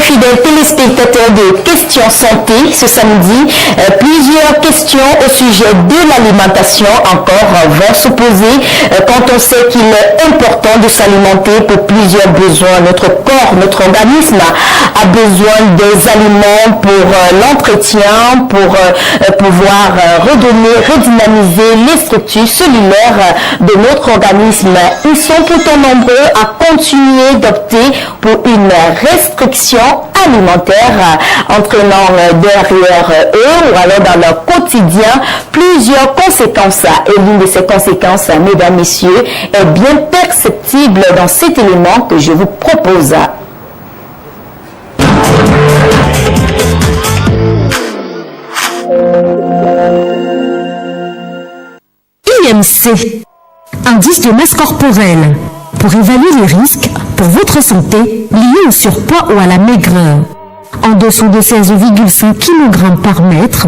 fidèles téléspectateurs de Questions Santé, ce samedi, plusieurs questions au sujet de l'alimentation encore vont se poser quand on sait qu'il est important de s'alimenter pour plusieurs besoins. Notre corps, notre organisme a besoin des aliments pour l'entretien, pour pouvoir redynamiser les structures cellulaires de notre organisme. Ils sont pourtant nombreux à continuer d'opter pour une restriction alimentaire, entraînant derrière eux ou alors dans leur quotidien plusieurs conséquences. Et l'une de ces conséquences, mesdames, messieurs, est bien perceptible dans cet élément que je vous propose. IMC, indice de masse corporelle, pour évaluer les risques pour votre santé liés au surpoids ou à la maigreur. En dessous de 16,5 kg par mètre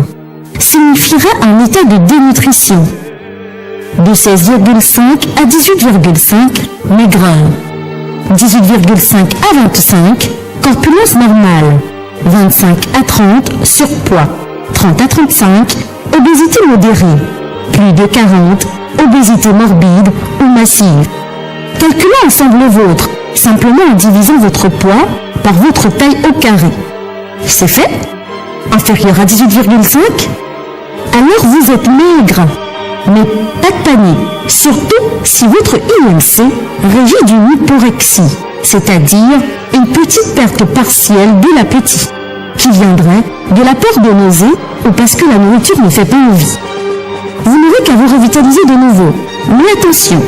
signifierait un état de dénutrition. De 16,5 à 18,5, maigreur. 18,5 à 25, corpulence normale. 25 à 30, surpoids. 30 à 35, obésité modérée. Plus de 40, obésité morbide ou massive. Calculez ensemble le vôtre, simplement en divisant votre poids par votre taille au carré. C'est fait? Inférieur à 18,5? Alors vous êtes maigre. Mais pas de panique, surtout si votre IMC régit d'une hyporexie, c'est-à-dire une petite perte partielle de l'appétit, qui viendrait de la peur de nausée ou parce que la nourriture ne fait pas envie. Vous n'aurez qu'à vous revitaliser de nouveau. Mais attention,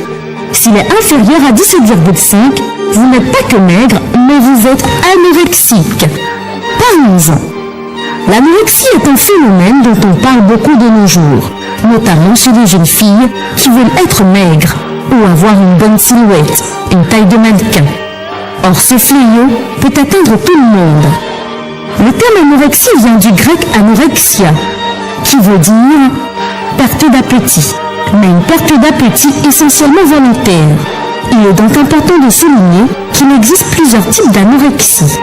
s'il est inférieur à 17,5, vous n'êtes pas que maigre, mais vous êtes anorexique. Parlons-en. L'anorexie est un phénomène dont on parle beaucoup de nos jours, notamment chez les jeunes filles qui veulent être maigres ou avoir une bonne silhouette, une taille de mannequin. Or, ce fléau peut atteindre tout le monde. Le terme anorexie vient du grec anorexia, qui veut dire perte d'appétit, mais une perte d'appétit essentiellement volontaire. Il est donc important de souligner qu'il existe plusieurs types d'anorexie,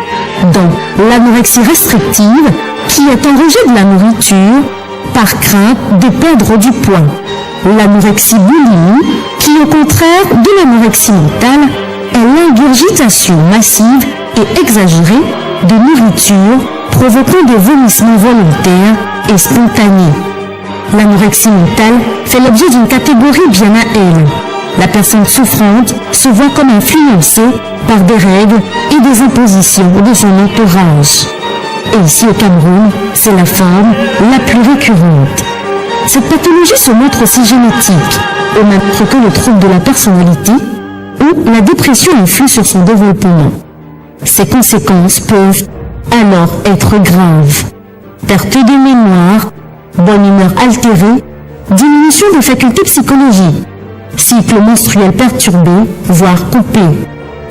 dont l'anorexie restrictive, qui est un rejet de la nourriture par crainte de perdre du poids. L'anorexie boulimie, qui au contraire de l'anorexie mentale, est l'ingurgitation massive et exagérée de nourriture provoquant des vomissements volontaires et spontanés. L'anorexie mentale fait l'objet d'une catégorie bien à elle. La personne souffrante se voit comme influencée par des règles et des impositions de son entourage. Et ici au Cameroun, c'est la forme la plus récurrente. Cette pathologie se montre aussi génétique, au même titre que le trouble de la personnalité, où la dépression influe sur son développement. Ses conséquences peuvent alors être graves. Perte de mémoire, bonne humeur altérée, diminution des facultés psychologiques, cycle menstruel perturbé, voire coupé,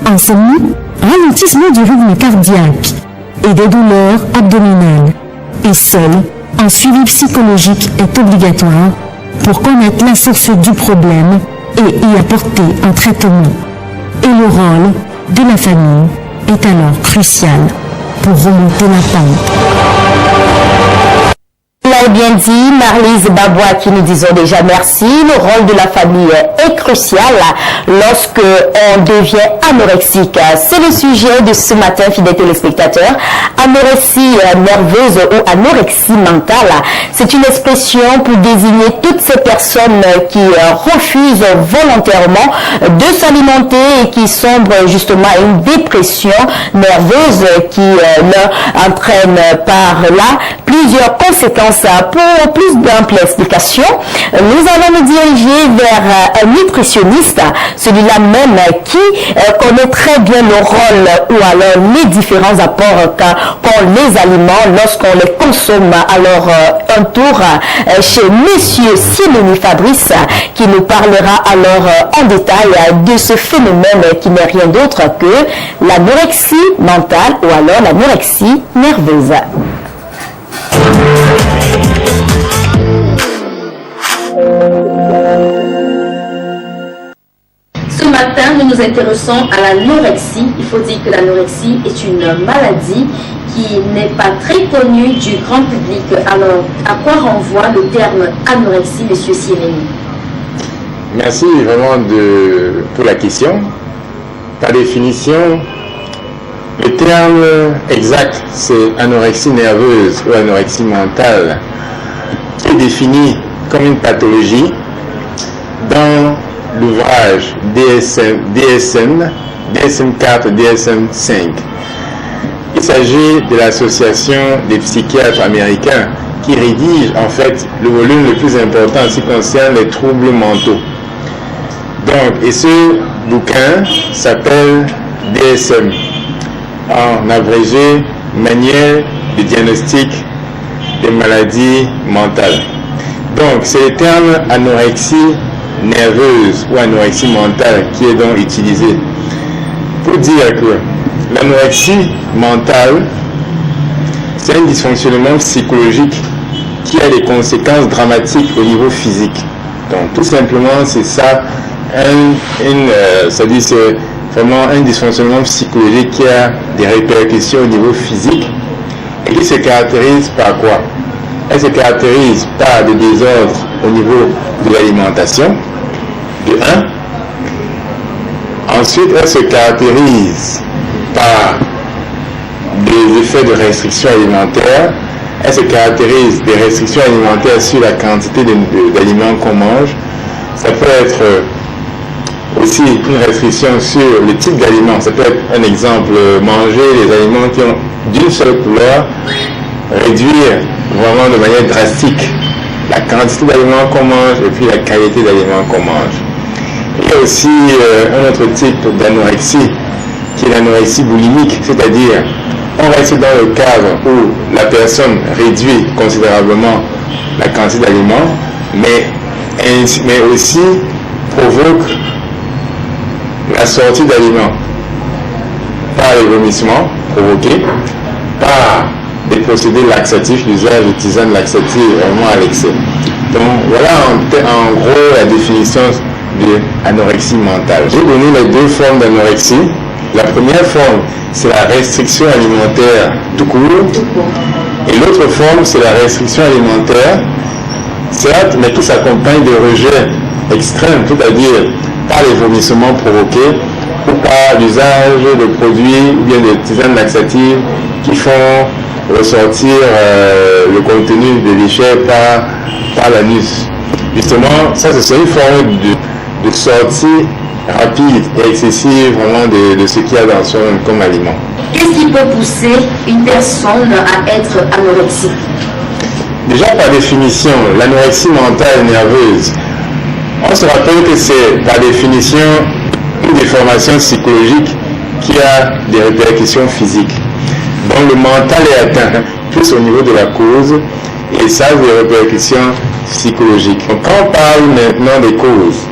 insomnie, ralentissement du rythme cardiaque et des douleurs abdominales. Et seul un suivi psychologique est obligatoire pour connaître la source du problème et y apporter un traitement. Et le rôle de la famille est alors crucial pour remonter la pente. Vous l'avez bien dit, Marlise Babois, qui nous disons déjà merci. Le rôle de la famille est crucial lorsque on devient anorexique. C'est le sujet de ce matin, fidèles téléspectateurs. Anorexie nerveuse ou anorexie mentale, c'est une expression pour désigner toutes ces personnes qui refusent volontairement de s'alimenter et qui sombrent justement à une dépression nerveuse qui leur entraîne par là plusieurs conséquences. Pour plus d'amples explications, nous allons nous diriger vers un nutritionniste, celui-là même qui connaît très bien le rôle ou alors les différents apports qu'ont les aliments lorsqu'on les consomme. Alors, un tour chez Monsieur Siménie Fabrice qui nous parlera alors en détail de ce phénomène qui n'est rien d'autre que l'anorexie mentale ou alors l'anorexie nerveuse. Ce matin, nous nous intéressons à l'anorexie. Il faut dire que l'anorexie est une maladie qui n'est pas très connue du grand public. Alors, à quoi renvoie le terme anorexie, M. Sirény? Merci vraiment pour la question. Par définition, le terme exact, c'est anorexie nerveuse ou anorexie mentale, qui est défini comme une pathologie dans l'ouvrage DSM 4, DSM 5. Il s'agit de l'association des psychiatres américains qui rédige en fait le volume le plus important en ce qui concerne les troubles mentaux. Donc, et ce bouquin s'appelle DSM, en abrégé, manuel de diagnostic des maladies mentales. Donc, c'est le terme anorexie nerveuse ou anorexie mentale qui est donc utilisé pour dire que l'anorexie mentale, c'est un dysfonctionnement psychologique qui a des conséquences dramatiques au niveau physique. Donc, tout simplement, c'est ça, c'est vraiment un dysfonctionnement psychologique qui a des répercussions au niveau physique et qui se caractérise par quoi? Elle se caractérise par des désordres au niveau de l'alimentation, de 1. Ensuite, elle se caractérise par des effets de restriction alimentaire. Elle se caractérise des restrictions alimentaires sur la quantité d'aliments qu'on mange. Ça peut être aussi une restriction sur le type d'aliments. Ça peut être un exemple, manger les aliments qui ont d'une seule couleur, réduire vraiment de manière drastique la quantité d'aliments qu'on mange et puis la qualité d'aliments qu'on mange. Il y a aussi un autre type d'anorexie qui est l'anorexie boulimique, c'est-à-dire on reste dans le cadre où la personne réduit considérablement la quantité d'aliments, mais aussi provoque la sortie d'aliments par les vomissements provoqués, par des procédés laxatifs, l'usage de tisanes laxatives vraiment à l'excès. Donc voilà en gros la définition de anorexie mentale. J'ai donné les deux formes d'anorexie. La première forme, c'est la restriction alimentaire tout court. Et l'autre forme, c'est la restriction alimentaire, certes, mais qui s'accompagne de rejets extrêmes, c'est-à-dire par les vomissements provoqués ou par l'usage de produits ou bien de tisanes laxatives qui font ressortir le contenu des déchets par l'anus. Justement, ça c'est une forme de sortie rapide et excessive vraiment de ce qu'il y a dans son comme aliment. Qu'est-ce qui peut pousser une personne à être anorexique? Déjà par définition, l'anorexie mentale nerveuse, on se rappelle que c'est par définition une déformation psychologique qui a des répercussions physiques. Donc le mental est atteint plus au niveau de la cause et ça a des répercussions psychologiques. Donc quand on parle maintenant des causes,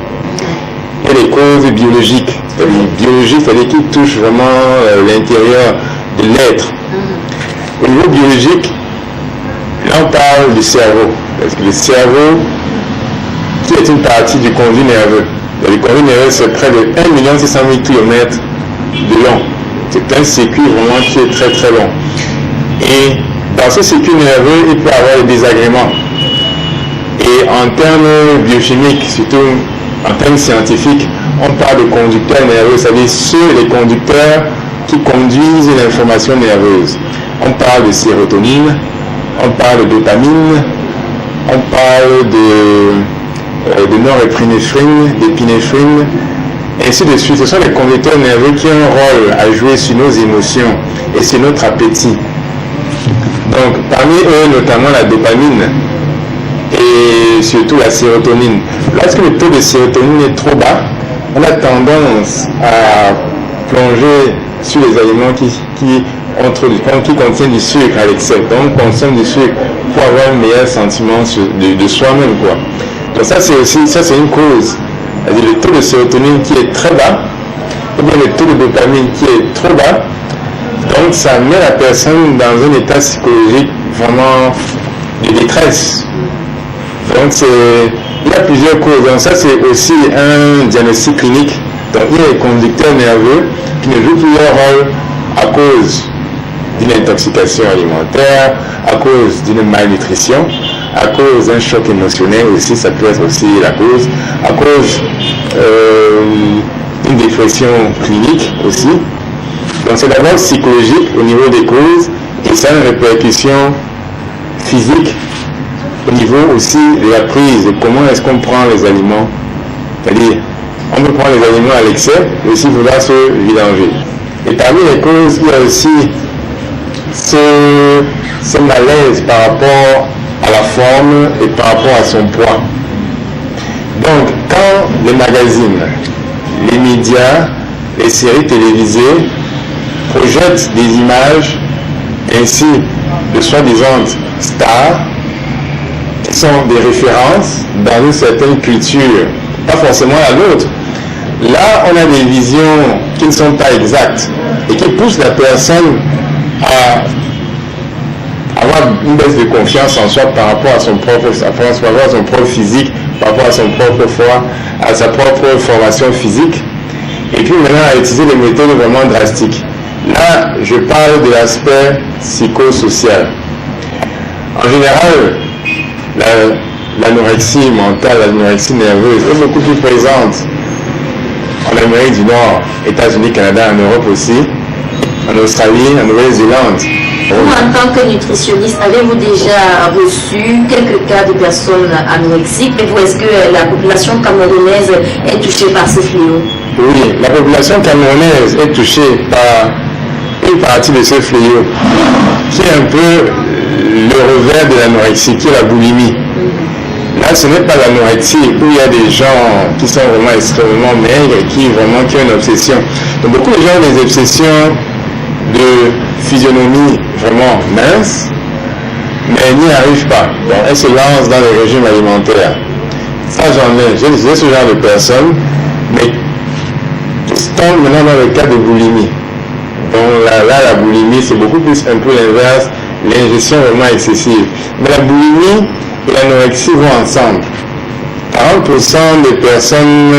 il y a des causes biologiques, c'est-à-dire qui touchent vraiment l'intérieur de l'être. Au niveau biologique, là on parle du cerveau, parce que le cerveau qui est une partie du conduit nerveux. Le conduit nerveux c'est près de 1 600 000 km de long. C'est un circuit vraiment qui est très très long. Et dans ce circuit nerveux, il peut y avoir des désagréments. Et en termes biochimiques, surtout en termes scientifiques, on parle de conducteurs nerveux, c'est-à-dire les conducteurs qui conduisent l'information nerveuse. On parle de sérotonine, on parle de dopamine, on parle de norépinéphrine, d'épinéphrine, ainsi de suite. Ce sont les conducteurs nerveux qui ont un rôle à jouer sur nos émotions et sur notre appétit. Donc, parmi eux, notamment la dopamine et surtout la sérotonine. Lorsque le taux de sérotonine est trop bas, on a tendance à plonger sur les aliments qui contiennent du sucre à l'excès. Donc, on consomme du sucre pour avoir un meilleur sentiment de soi-même, quoi. Donc ça c'est une cause. C'est-à-dire le taux de sérotonine qui est très bas, ou bien le taux de dopamine qui est trop bas. Donc ça met la personne dans un état psychologique vraiment de détresse. Donc il y a plusieurs causes. Donc ça c'est aussi un diagnostic clinique. Donc il y a les conducteurs nerveux qui ne jouent plus leur rôle à cause d'une intoxication alimentaire, à cause d'une malnutrition, à cause d'un choc émotionnel aussi, ça peut être aussi la cause, à cause d'une dépression clinique aussi. Donc c'est d'abord psychologique au niveau des causes et ça a une répercussion physique au niveau aussi de la prise, de comment est-ce qu'on prend les aliments. C'est-à-dire, on peut prendre les aliments à l'excès, mais aussi vouloir se vidanger. Et parmi les causes, il y a aussi ce malaise par rapport à la forme et par rapport à son poids. Donc, quand les magazines, les médias, les séries télévisées projettent des images ainsi de soi-disant stars qui sont des références dans une certaine culture, pas forcément la nôtre. Là, on a des visions qui ne sont pas exactes et qui poussent la personne à avoir une baisse de confiance en soi par rapport à son propre physique, par rapport à son propre foi, à sa propre formation physique, et puis maintenant à utiliser des méthodes vraiment drastiques. Là, je parle de l'aspect psychosocial. En général, l'anorexie mentale, l'anorexie nerveuse est beaucoup plus présente en Amérique du Nord, États-Unis, Canada, en Europe aussi, en Australie, en Nouvelle-Zélande. Vous, en tant que nutritionniste, avez-vous déjà reçu quelques cas de personnes anorexiques? Et vous, est-ce que la population camerounaise est touchée par ce fléau? Oui, la population camerounaise est touchée par une partie de ce fléau, qui est un peu le revers de l'anorexie, qui est la boulimie. Là, ce n'est pas l'anorexie où il y a des gens qui sont vraiment extrêmement maigres et qui ont une obsession. Donc, beaucoup de gens ont des obsessions de physionomie vraiment mince, mais elles n'y arrivent pas. Donc, elles se lancent dans le régime alimentaire. Ça, j'en ai. J'ai ce genre de personnes, mais qui se tombent maintenant dans le cas de boulimie. Donc là, la boulimie, c'est beaucoup plus un peu l'inverse, l'ingestion vraiment excessive. Mais la boulimie et l'anorexie vont ensemble. 40% des personnes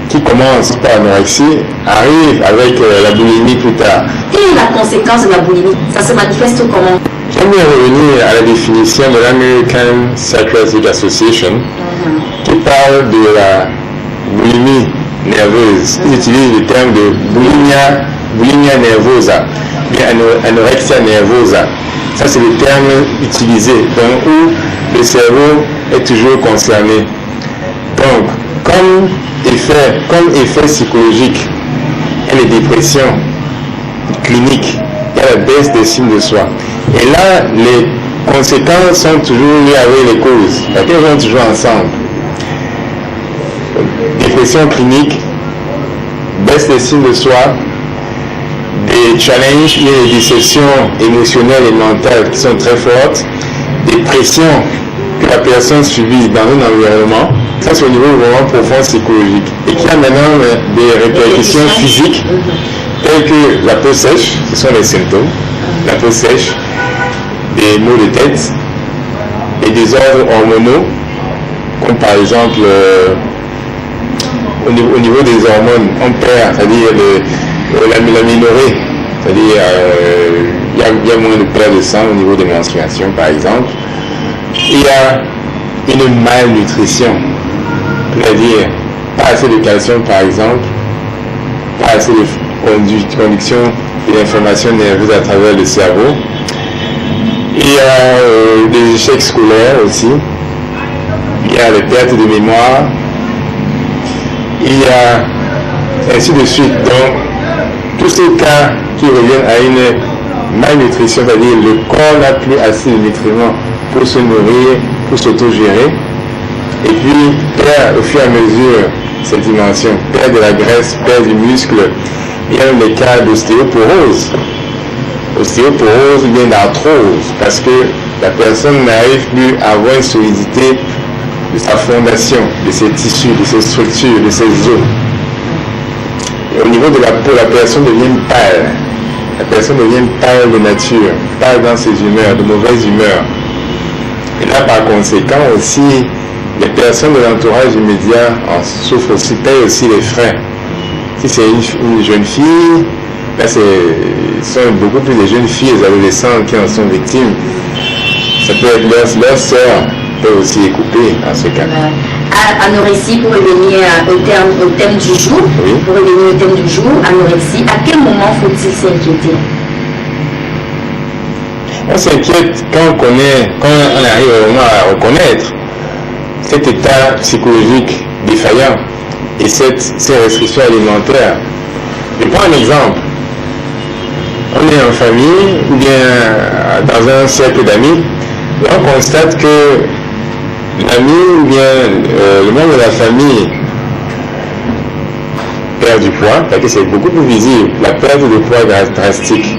qui commencent par l'anorexie arrivent avec la boulimie plus tard. Quelle est la conséquence de la boulimie? Ça se manifeste comment? J'aimerais revenir à la définition de l'American Psychiatric Association qui parle de la boulimie nerveuse. Ils utilisent le terme de bulimia nervosa, bien anorexia nervosa. Ça, c'est le terme utilisé, donc où le cerveau est toujours concerné. Donc, comme effet psychologique, il y a les dépressions cliniques, il y a la baisse des signes de soi. Et là, les conséquences sont toujours liées avec les causes. Elles vont toujours ensemble. Dépression clinique, baisse des signes de soi, des challenges, il y a des déceptions émotionnelles et mentales qui sont très fortes, des pressions que la personne subit dans un environnement, ça c'est au niveau vraiment profond psychologique, et qui a maintenant des répercussions physiques telles que la peau sèche, ce sont les symptômes, la peau sèche, des maux de tête, des désordres hormonaux, comme par exemple au niveau des hormones, on perd, c'est-à-dire l'aménorrhée, c'est-à-dire il y a moins de perte de sang au niveau des menstruations par exemple. Il y a une malnutrition, c'est-à-dire pas assez de calcium par exemple, pas assez de conduction de l'information nerveuse à travers le cerveau. Il y a des échecs scolaires aussi, il y a les pertes de mémoire, il y a ainsi de suite. Donc, tous ces cas qui reviennent à une malnutrition, c'est-à-dire le corps n'a plus assez de nutriments pour se nourrir, pour s'autogérer, et puis perd au fur et à mesure cette dimension, perd de la graisse, perd du muscle. Il y a même des cas d'ostéoporose, ou bien d'arthrose, parce que la personne n'arrive plus à avoir une solidité de sa fondation, de ses tissus, de ses structures, de ses os. Et au niveau de la peau, la personne devient pâle. La personne devient pâle de nature, pâle dans ses humeurs, de mauvaise humeur. Et là, par conséquent, aussi, les personnes de l'entourage immédiat en souffrent aussi, payent aussi les frais. Si c'est une jeune fille, là, ce sont beaucoup plus de jeunes filles, les adolescentes qui en sont victimes. Ça peut être leur sœur peut aussi écouter en ce cas. Anorexie, pour revenir au thème du jour, oui. Pour revenir au thème du jour, anorexie, à quel moment faut-il s'inquiéter? On s'inquiète quand on arrive vraiment à reconnaître cet état psychologique défaillant et ces restrictions alimentaires. Je prends un exemple. On est en famille ou bien dans un cercle d'amis et on constate que l'ami ou bien le membre de la famille perd du poids, parce que c'est beaucoup plus visible, la perte de poids drastique.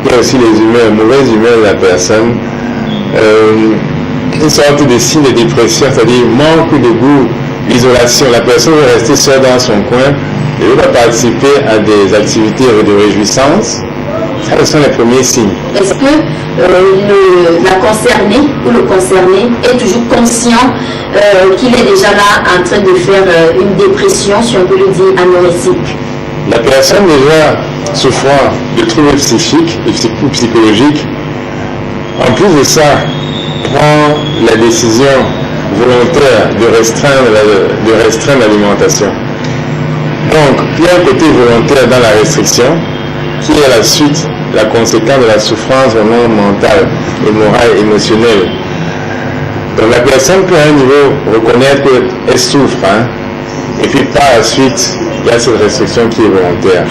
Il y a aussi les humeurs, mauvaises humeurs de la personne, une sorte de signe de dépression, c'est-à-dire manque de goût, l'isolation. La personne veut rester seule dans son coin, elle ne veut pas participer à des activités de réjouissance. Ça, ce sont les premiers signes. Est-ce que la concernée ou le concerné est toujours conscient qu'il est déjà là en train de faire une dépression, si on peut le dire, anorexique? La personne déjà souffrant de troubles psychiques ou psychologiques, en plus de ça, prend la décision volontaire de restreindre l'alimentation. Donc, il y a un côté volontaire dans la restriction qui est la suite, la conséquence de la souffrance vraiment mentale et morale, émotionnelle. Donc la personne peut à un niveau reconnaître qu'elle souffre, et puis par la suite, il y a cette restriction qui est volontaire.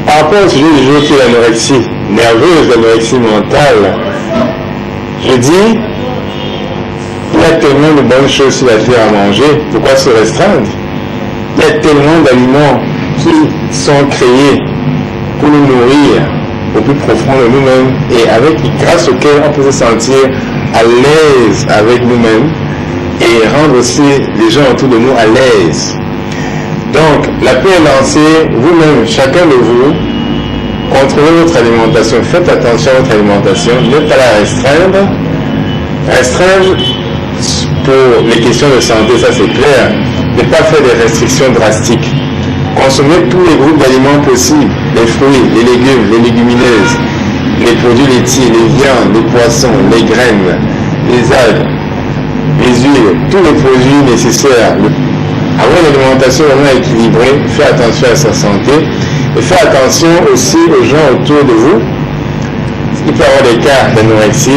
Par rapport au sujet du jour qui est l'anorexie nerveuse, l'anorexie mentale, je dis, il y a tellement de bonnes choses sur la terre à manger, pourquoi se restreindre? Il y a tellement d'aliments qui sont créés pour nous nourrir au plus profond de nous-mêmes et grâce auxquels on peut se sentir à l'aise avec nous-mêmes et rendre aussi les gens autour de nous à l'aise. Donc, l'appel est lancé, vous-même, chacun de vous, contrôlez votre alimentation, faites attention à votre alimentation, ne pas la restreindre. Restreindre pour les questions de santé, ça c'est clair, ne pas faire des restrictions drastiques. Consommer tous les groupes d'aliments possibles, les fruits, les légumes, les légumineuses, les produits laitiers, les viandes, les poissons, les graines, les algues, les huiles, tous les produits nécessaires. Avoir une alimentation vraiment équilibrée, faire attention à sa santé et faire attention aussi aux gens autour de vous. Il peut y avoir des cas d'anorexie,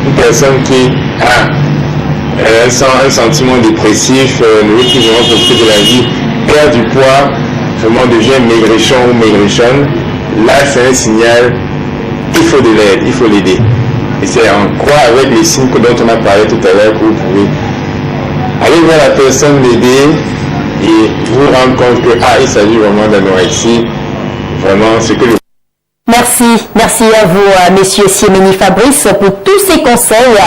une personne qui a un sentiment dépressif, ne veut plus vraiment profiter de la vie, perd du poids, vraiment devient maigrichon ou maigrichonne. Là, c'est un signal, il faut de l'aide, il faut l'aider. Et c'est en quoi, avec les signes dont on a parlé tout à l'heure, que vous pouvez aller voir la personne, l'aider et vous rendre compte que il s'agit vraiment d'anorexie. Vraiment, c'est que le... Merci à vous, messieurs Siemeni Fabrice, pour tous ces conseils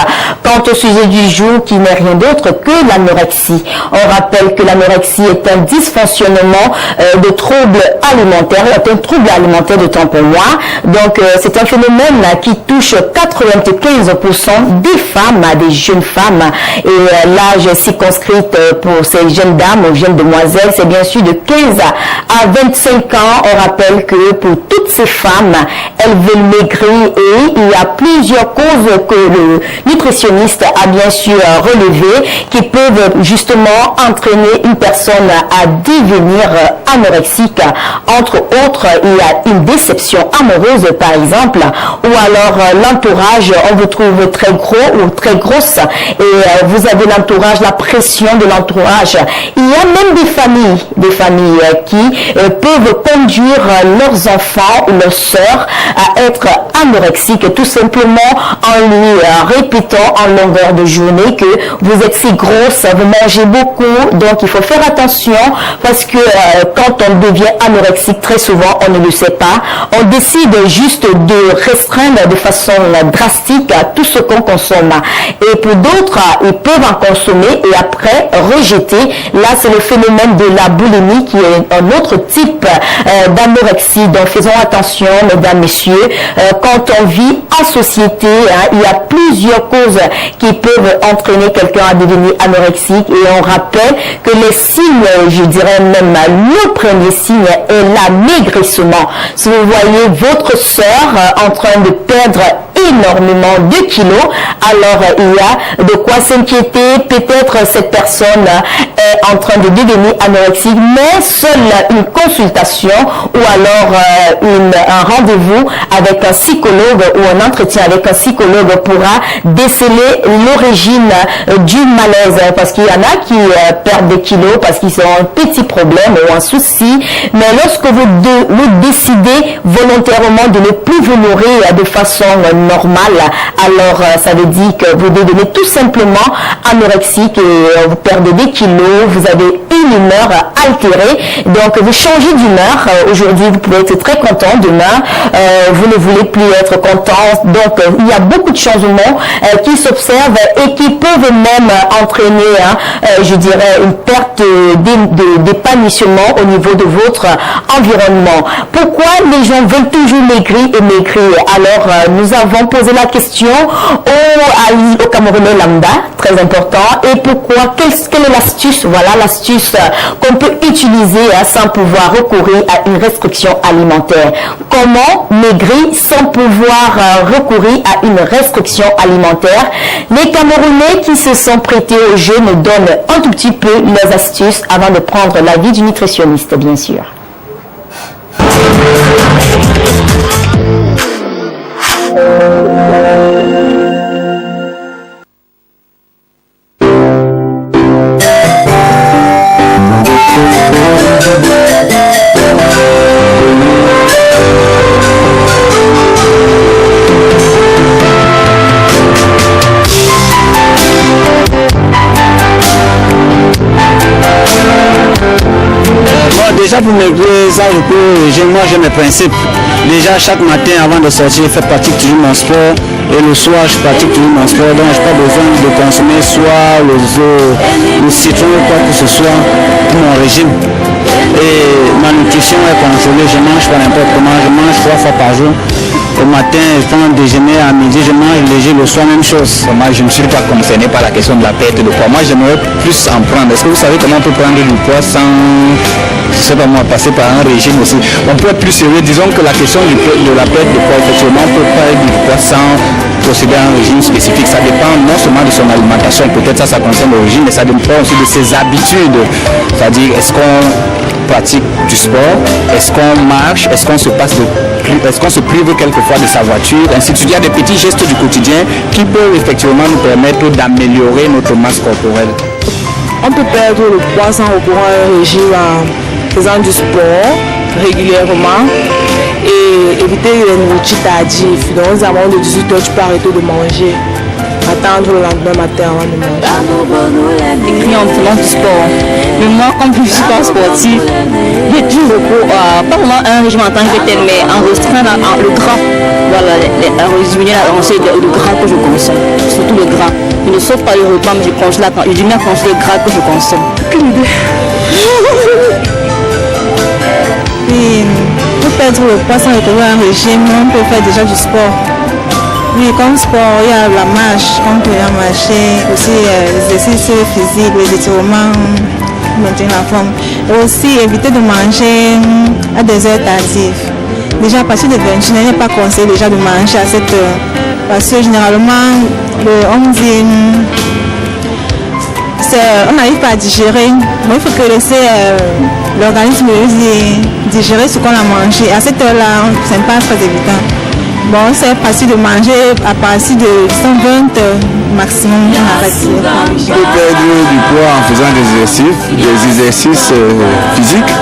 quant au sujet du jour qui n'est rien d'autre que l'anorexie. On rappelle que l'anorexie est un dysfonctionnement de troubles alimentaires, un trouble alimentaire de temps pour moi. Donc, c'est un phénomène qui touche 95% des femmes, des jeunes femmes. Et l'âge circonscrit pour ces jeunes dames ou jeunes demoiselles, c'est bien sûr de 15 à 25 ans. On rappelle que pour toutes ces femmes, elles veulent maigrir et il y a plusieurs causes que le nutritionniste a bien sûr relevées qui peuvent justement entraîner une personne à devenir anorexique. Entre autres, il y a une déception amoureuse par exemple, ou alors l'entourage, on vous trouve très gros ou très grosse et vous avez l'entourage, la pression de l'entourage. Il y a même des familles qui peuvent conduire leurs enfants ou leurs sœurs à être anorexiques tout simplement en lui répétant en longueur de journée que vous êtes si grosse, vous mangez beaucoup, donc il faut faire attention parce que quand on devient anorexique, très souvent on ne le sait pas, on décide juste de restreindre de façon drastique tout ce qu'on consomme et pour d'autres, ils peuvent en consommer et après rejeter. Là, c'est le phénomène de la boulimie qui est un autre type d'anorexie. Donc faisons attention, mesdames, messieurs, quand on vit en société, il y a plusieurs causes qui peuvent entraîner quelqu'un à devenir anorexique, et on rappelle que les signes, je dirais même le premier signe est l'amaigrissement. Si vous voyez votre sœur en train de perdre énormément de kilos, alors il y a de quoi s'inquiéter. Peut-être cette personne est en train de devenir anorexique, mais seule une consultation ou alors un rendez-vous avec un psychologue ou un entretien avec un psychologue pourra déceler l'origine du malaise, parce qu'il y en a qui perdent des kilos parce qu'ils ont un petit problème ou un souci, mais lorsque vous décidez volontairement de ne plus vous nourrir de façon normale, alors ça veut dire que vous devenez tout simplement anorexique et vous perdez des kilos, vous avez une humeur altérée, donc vous changez d'humeur. Aujourd'hui vous pouvez être très content, demain vous ne voulez plus être content. Donc il y a beaucoup de changements qui s'observent et qui peuvent même entraîner, je dirais, une perte d'épanouissement au niveau de votre environnement. Pourquoi les gens veulent toujours maigrir et maigrir? Alors nous avons posé la question au Camerounais lambda, très important. Et pourquoi? Quelle est l'astuce? Voilà l'astuce qu'on peut utiliser sans pouvoir recourir à une restriction alimentaire. Comment maigrir sans pouvoir recourir à une restriction alimentaire? Les Camerounais qui se sont prêtés au jeu nous donnent un tout petit peu leurs astuces avant de prendre l'avis du nutritionniste, bien sûr. Déjà pour maigrir, ça moi j'ai mes principes. Déjà chaque matin avant de sortir, je pratique toujours mon sport. Et le soir, je pratique toujours mon sport. Donc je n'ai pas besoin de consommer soit le citron ou quoi que ce soit pour mon régime. Et ma nutrition est contrôlée, je mange pas n'importe comment, je mange 3 fois par jour. Au matin, je prends un déjeuner, à midi, je mange léger, le soir, même chose. Moi, je ne suis pas concerné par la question de la perte de poids. Moi, j'aimerais plus en prendre. Est-ce que vous savez comment on peut prendre du poids sans, je sais pas moi, passer par un régime aussi? On peut être plus sérieux. Disons que la question de la perte de poids, effectivement, on peut perdre du poids sans procéder à un régime spécifique. Ça dépend non seulement de son alimentation, peut-être ça concerne le régime, mais ça dépend aussi de ses habitudes. C'est-à-dire, est-ce qu'on pratique du sport, est-ce qu'on marche, est-ce qu'on se prive quelquefois de sa voiture, ainsi de suite. Il y a des petits gestes du quotidien qui peuvent effectivement nous permettre d'améliorer notre masse corporelle. On peut perdre le poids sans recourir à un régime en faisant du sport régulièrement et éviter les nourritures tardives. Dans les amours de 18 heures, tu peux arrêter de manger. Attendre le lendemain matin avant de manger. Écrit en faisant du sport. Mais moi, comme je ne suis pas sportive, j'ai toujours recours pas vraiment à un régime en tant que tel, mais en restreindre le gras. Voilà, résumer le gras que je consomme, surtout le gras. Je ne sauve pas le repas, mais je dis bien congeler le gras que je consomme. Aucune idée. Oui, pour perdre le poids sans recourir à un régime, on peut faire déjà du sport. Oui, comme sport, il y a la marche, on peut marcher, aussi l'exercice physique, les étirements, maintenir la forme. Et aussi éviter de manger à des heures tardives. Déjà à partir de 21, il n'est pas conseillé déjà de manger à cette heure. Parce que généralement, on dit, on n'arrive pas à digérer. Mais il faut que laisser l'organisme digérer ce qu'on a mangé. À cette heure-là, ce n'est pas très évident. Bon, c'est facile de manger à partir de 120 maximum. On arrête. On peut perdre du poids en faisant des exercices physiques,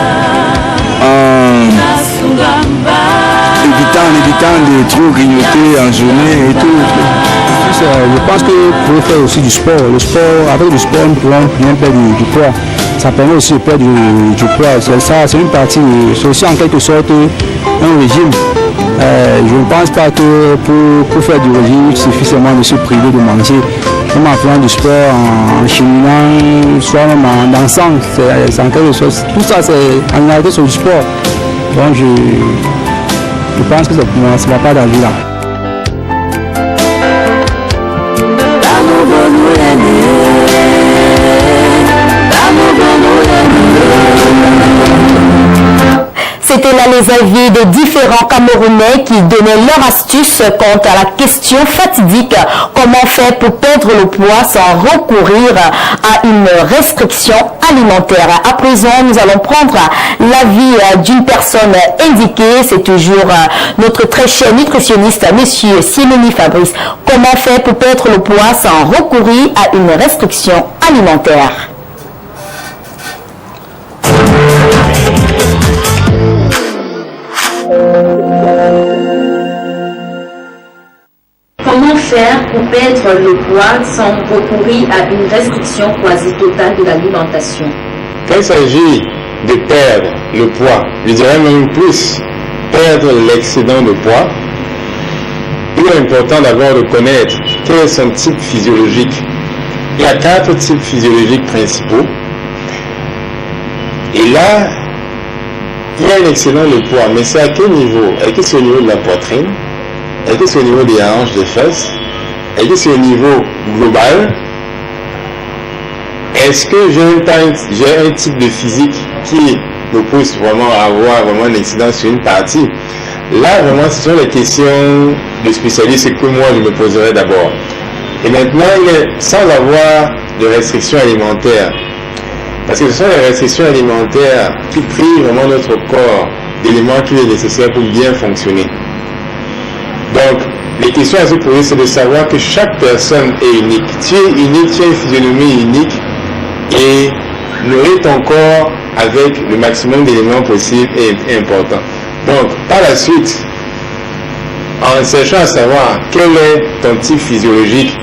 en évitant de trop grignoter en journée et tout. Je pense qu'il faut faire aussi du sport. Avec le sport, nous pouvons bien perdre du poids. Ça permet aussi de perdre du poids. C'est une partie, c'est aussi en quelque sorte un régime. Je ne pense pas que pour faire du régime, il suffit seulement de se priver de manger. Même en faisant du sport, en cheminant, soit même en dansant, c'est en quelque chose. Tout ça, c'est en réalité sur du sport. Donc je pense que ça ne va pas d'aller là. C'était là les avis de différents Camerounais qui donnaient leurs astuces quant à la question fatidique. Comment faire pour perdre le poids sans recourir à une restriction alimentaire? À présent, nous allons prendre l'avis d'une personne indiquée. C'est toujours notre très cher nutritionniste, monsieur Siménie Fabrice. Comment faire pour perdre le poids sans recourir à une restriction alimentaire? Comment faire pour perdre le poids sans recourir à une restriction quasi totale de l'alimentation? Quand il s'agit de perdre le poids, je dirais même plus, perdre l'excédent de poids, il est important d'abord de connaître quel est son type physiologique. Il y a 4 types physiologiques principaux. Et là, il y a un excédent de poids, mais c'est à quel niveau? Est-ce que c'est au niveau de la poitrine? Est-ce que c'est au niveau des hanches, des fesses? Est-ce que c'est au niveau global? Est-ce que j'ai un type de physique qui me pousse vraiment à avoir vraiment un excédent sur une partie? Là, vraiment, ce sont les questions de spécialistes que moi, je me poserai d'abord. Et maintenant, sans avoir de restrictions alimentaires, parce que ce sont les restrictions alimentaires qui privent vraiment notre corps d'éléments qui est nécessaire pour bien fonctionner. Donc, les questions à se poser, c'est de savoir que chaque personne est unique. Tu es unique, tu as une physionomie unique et nourrir ton corps avec le maximum d'éléments possibles est important. Donc, par la suite, en cherchant à savoir quel est ton type physiologique,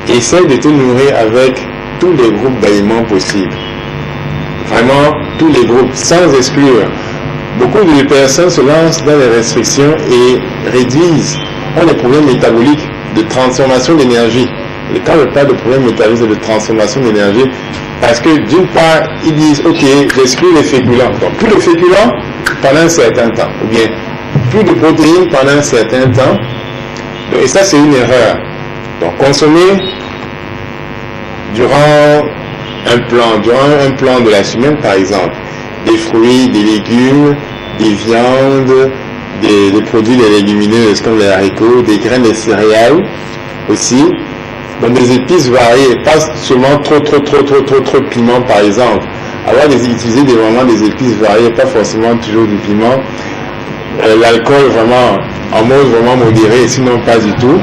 essaie de te nourrir avec tous les groupes d'aliments possibles. Vraiment, tous les groupes, sans exclure. Beaucoup de personnes se lancent dans les restrictions et ont des problèmes métaboliques de transformation d'énergie. Et quand je parle de problème métabolique et de transformation d'énergie, parce que d'une part, ils disent, ok, j'exclus les féculents. Donc, plus de féculents pendant un certain temps, ou bien plus de protéines pendant un certain temps. Et ça, c'est une erreur. Donc, consommer durant un plan de la semaine, par exemple, des fruits, des légumes, des viandes, des produits des légumineuses comme les haricots, des graines de céréales aussi, donc des épices variées, pas seulement trop de piment par exemple, utiliser vraiment des épices variées, pas forcément toujours du piment, l'alcool vraiment en mode vraiment modéré, sinon pas du tout.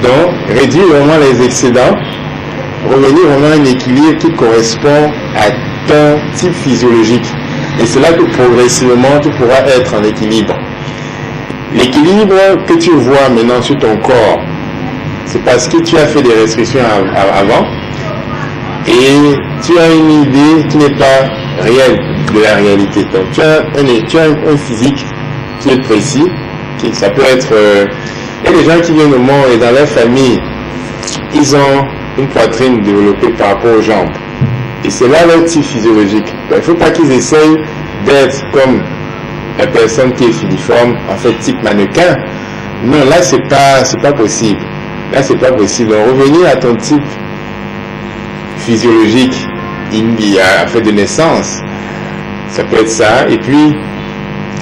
Donc réduire vraiment les excédents, revenir vraiment à un équilibre qui correspond à ton type physiologique. Et c'est là que progressivement tu pourras être en équilibre. L'équilibre que tu vois maintenant sur ton corps, c'est parce que tu as fait des restrictions avant et tu as une idée qui n'est pas réelle de la réalité. Donc tu as un physique qui est précis, ça peut être... il y a des gens qui viennent au monde et dans leur famille, ils ont une poitrine développée par rapport aux jambes. Et c'est là leur type physiologique. Donc, il ne faut pas qu'ils essayent d'être comme la personne qui est filiforme, en fait type mannequin. Non, là c'est pas possible. Là c'est pas possible. Donc revenir à ton type physiologique en fait de naissance, ça peut être ça. Et puis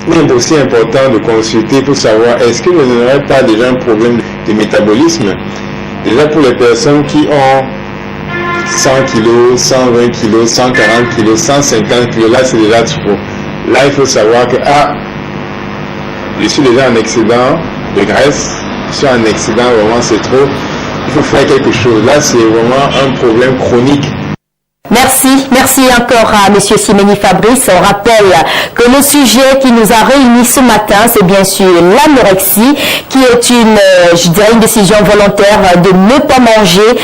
il est aussi important de consulter pour savoir est-ce que vous n'aurez pas déjà un problème de métabolisme. Déjà pour les personnes qui ont 100 kg, 120 kg, 140 kg, 150 kg, là c'est déjà trop. Là il faut savoir que je suis déjà en excédent de graisse, je suis en excédent, vraiment c'est trop, il faut faire quelque chose. Là c'est vraiment un problème chronique. Merci encore à M. Siménie Fabrice. On rappelle que le sujet qui nous a réunis ce matin, c'est bien sûr l'anorexie, qui est une décision volontaire de ne pas manger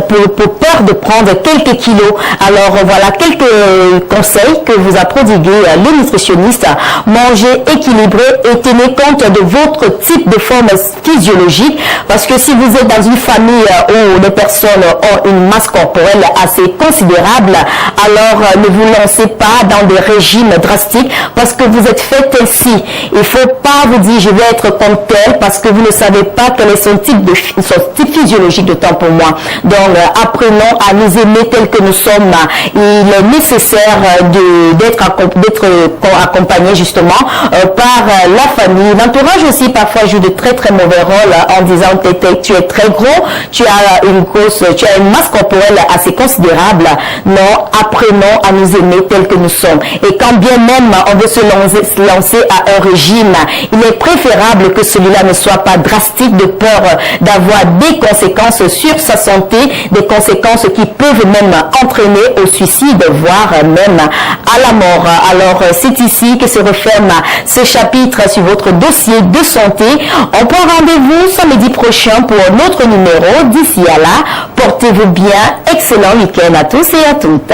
pour peur de prendre quelques kilos. Alors voilà quelques conseils que vous a prodigué le nutritionniste. Mangez équilibré et tenez compte de votre type de forme physiologique, parce que si vous êtes dans une famille où les personnes ont une masse corporelle assez considérable, considérable, alors ne vous lancez pas dans des régimes drastiques parce que vous êtes fait ainsi. Il ne faut pas vous dire je vais être comme tel parce que vous ne savez pas quel est son type physiologique de temps pour moi. Donc apprenons à nous aimer tels que nous sommes. Il est nécessaire d'être accompagné justement par la famille. L'entourage aussi parfois joue de très très mauvais rôles en disant tu es très gros, tu as une masse corporelle assez considérable. Non, apprenons à nous aimer tels que nous sommes. Et quand bien même on veut se lancer à un régime, il est préférable que celui-là ne soit pas drastique de peur d'avoir des conséquences sur sa santé, des conséquences qui peuvent même entraîner au suicide, voire même à la mort. Alors c'est ici que se referme ce chapitre sur votre dossier de santé. On prend rendez-vous samedi prochain pour un autre numéro. D'ici à là, portez-vous bien. Excellent week-end à tous et à toutes.